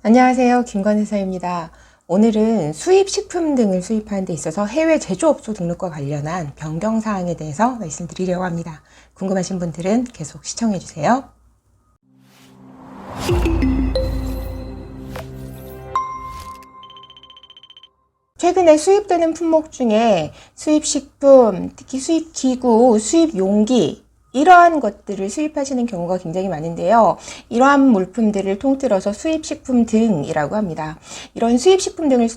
안녕하세요. 김건희사입니다. 오늘은 수입식품 등을 수입하는 데 있어서 해외 제조업소 등록과 관련한 변경사항에 대해서 말씀드리려고 합니다. 궁금하신 분들은 계속 시청해주세요. 최근에 수입되는 품목 중에 수입식품, 특히 수입기구, 수입용기, 이러한 것들을 수입하시는 경우가 굉장히 많은데요. 이러한 물품들을 통틀어서 수입식품 등이라고 합니다. 이런 수입식품 등을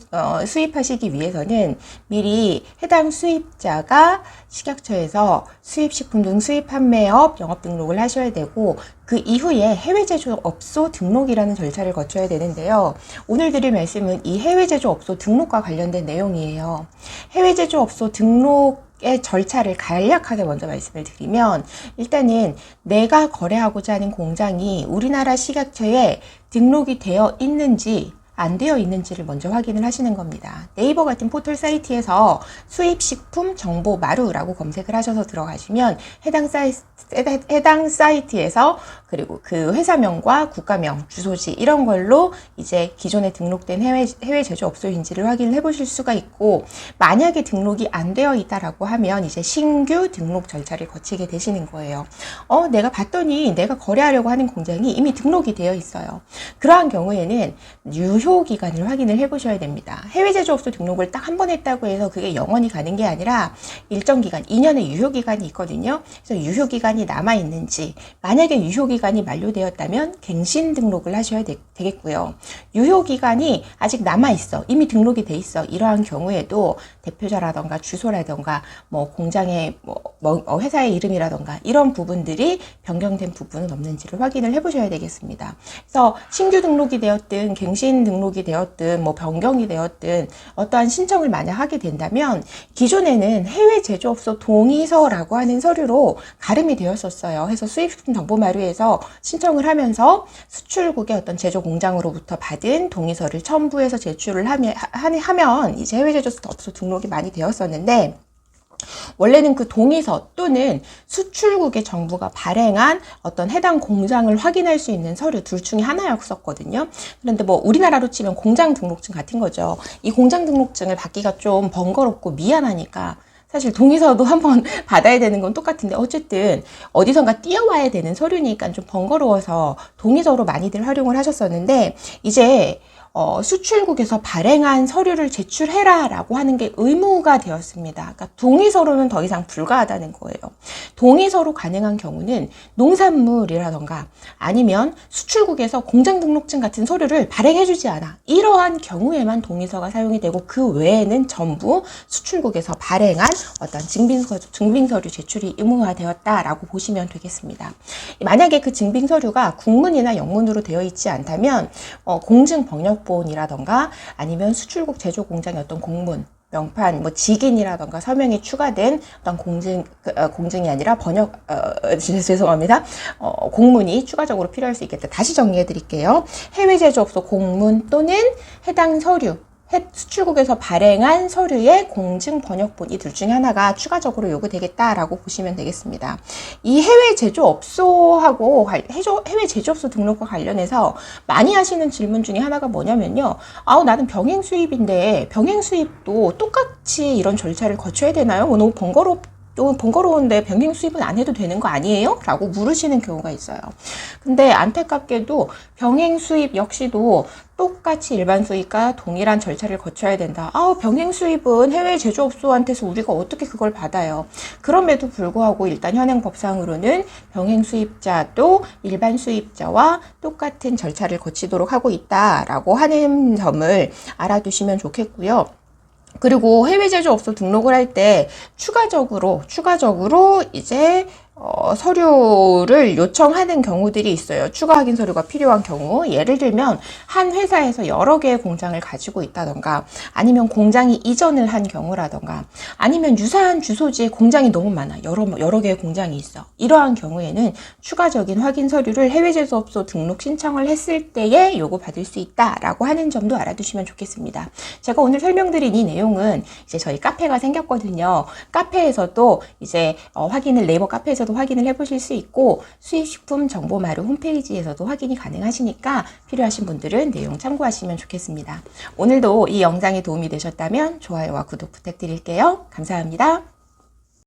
수입하시기 위해서는 미리 해당 수입자가 식약처에서 수입식품 등 수입 판매업 영업 등록을 하셔야 되고, 그 이후에 해외 제조업소 등록이라는 절차를 거쳐야 되는데요. 오늘 드릴 말씀은 이 해외 제조업소 등록과 관련된 내용이에요. 해외 제조업소 등록의 절차를 간략하게 먼저 말씀을 드리면, 일단은 내가 거래하고자 하는 공장이 우리나라 식약처에 등록이 되어 있는지 안 되어 있는지를 먼저 확인을 하시는 겁니다. 네이버 같은 포털 사이트에서 수입식품 정보 마루라고 검색을 하셔서 들어가시면 해당 사이트에서, 그리고 그 회사명과 국가명, 주소지 이런 걸로 이제 기존에 등록된 해외 제조업소인지를 확인을 해보실 수가 있고, 만약에 등록이 안 되어 있다라고 하면 이제 신규 등록 절차를 거치게 되시는 거예요. 내가 봤더니 내가 거래하려고 하는 공장이 이미 등록이 되어 있어요. 그러한 경우에는 유효기간을 확인을 해보셔야 됩니다. 해외 제조업소 등록을 딱 한 번 했다고 해서 그게 영원히 가는 게 아니라 일정 기간, 2년의 유효기간이 있거든요. 그래서 유효기간이 남아있는지, 만약에 유효기간이 만료되었다면 갱신 등록을 하셔야 되겠고요. 유효기간이 아직 남아있어, 이미 등록이 돼 있어, 이러한 경우에도 대표자라던가 주소라던가 공장의 회사의 이름이라던가 이런 부분들이 변경된 부분은 없는지를 확인을 해보셔야 되겠습니다. 그래서 신규 등록이 되었든 갱신 등록이 되었든 변경이 되었든 어떠한 신청을 만약 하게 된다면, 기존에는 해외 제조업소 동의서라고 하는 서류로 가름이 되었었어요. 해서 수입식품 정보마루에서 신청을 하면서 수출국의 어떤 제조 공장으로부터 받은 동의서를 첨부해서 제출을 하면 이제 해외 제조업소 등록이 많이 되었었는데, 원래는 그 동의서 또는 수출국의 정부가 발행한 어떤 해당 공장을 확인할 수 있는 서류 둘 중에 하나였었거든요. 그런데 우리나라로 치면 공장 등록증 같은 거죠. 이 공장 등록증을 받기가 좀 번거롭고 미안하니까, 사실 동의서도 한번 받아야 되는 건 똑같은데 어쨌든 어디선가 띄어와야 되는 서류니까 좀 번거로워서 동의서로 많이들 활용을 하셨었는데, 이제 수출국에서 발행한 서류를 제출해라 라고 하는 게 의무가 되었습니다. 그러니까 동의서로는 더 이상 불가하다는 거예요. 동의서로 가능한 경우는 농산물이라던가 아니면 수출국에서 공장 등록증 같은 서류를 발행해주지 않아, 이러한 경우에만 동의서가 사용이 되고, 그 외에는 전부 수출국에서 발행한 어떤 증빙서류 제출이 의무화되었다라고 보시면 되겠습니다. 만약에 그 증빙서류가 국문이나 영문으로 되어 있지 않다면 공증번역본이라던가 아니면 수출국 제조 공장의 어떤 공문, 명판, 직인이라던가 서명이 추가된 어떤 공증이 아니라 죄송합니다. 공문이 추가적으로 필요할 수 있겠다. 다시 정리해 드릴게요. 해외 제조업소 공문 또는 해당 서류, 수출국에서 발행한 서류의 공증 번역본, 이 둘 중에 하나가 추가적으로 요구되겠다라고 보시면 되겠습니다. 이 해외 제조업소하고 해외 제조업소 등록과 관련해서 많이 하시는 질문 중에 하나가 뭐냐면요. 나는 병행 수입인데 병행 수입도 똑같이 이런 절차를 거쳐야 되나요? 너무 번거로운데 병행 수입은 안 해도 되는 거 아니에요? 라고 물으시는 경우가 있어요. 근데 안타깝게도 병행 수입 역시도 똑같이 일반 수입과 동일한 절차를 거쳐야 된다. 병행 수입은 해외 제조업소한테서 우리가 어떻게 그걸 받아요? 그럼에도 불구하고 일단 현행 법상으로는 병행 수입자도 일반 수입자와 똑같은 절차를 거치도록 하고 있다라고 하는 점을 알아두시면 좋겠고요. 그리고 해외 제조업소 등록을 할 때 추가적으로 이제 서류를 요청하는 경우들이 있어요. 추가 확인 서류가 필요한 경우, 예를 들면 한 회사에서 여러 개의 공장을 가지고 있다던가, 아니면 공장이 이전을 한 경우라던가, 아니면 유사한 주소지에 공장이 너무 많아, 여러 개의 공장이 있어. 이러한 경우에는 추가적인 확인 서류를 해외 제조업소 등록 신청을 했을 때에 요구받을 수 있다라고 하는 점도 알아두시면 좋겠습니다. 제가 오늘 설명드린 이 내용은 이제 저희 카페가 생겼거든요. 카페에서도 이제 확인을 네이버 카페에서 홈페이지에서도 확인을 해보실 수 있고 수입식품 정보마루 홈페이지에서도 확인이 가능하시니까 필요하신 분들은 내용 참고하시면 좋겠습니다. 오늘도 이 영상이 도움이 되셨다면 좋아요와 구독 부탁드릴게요. 감사합니다.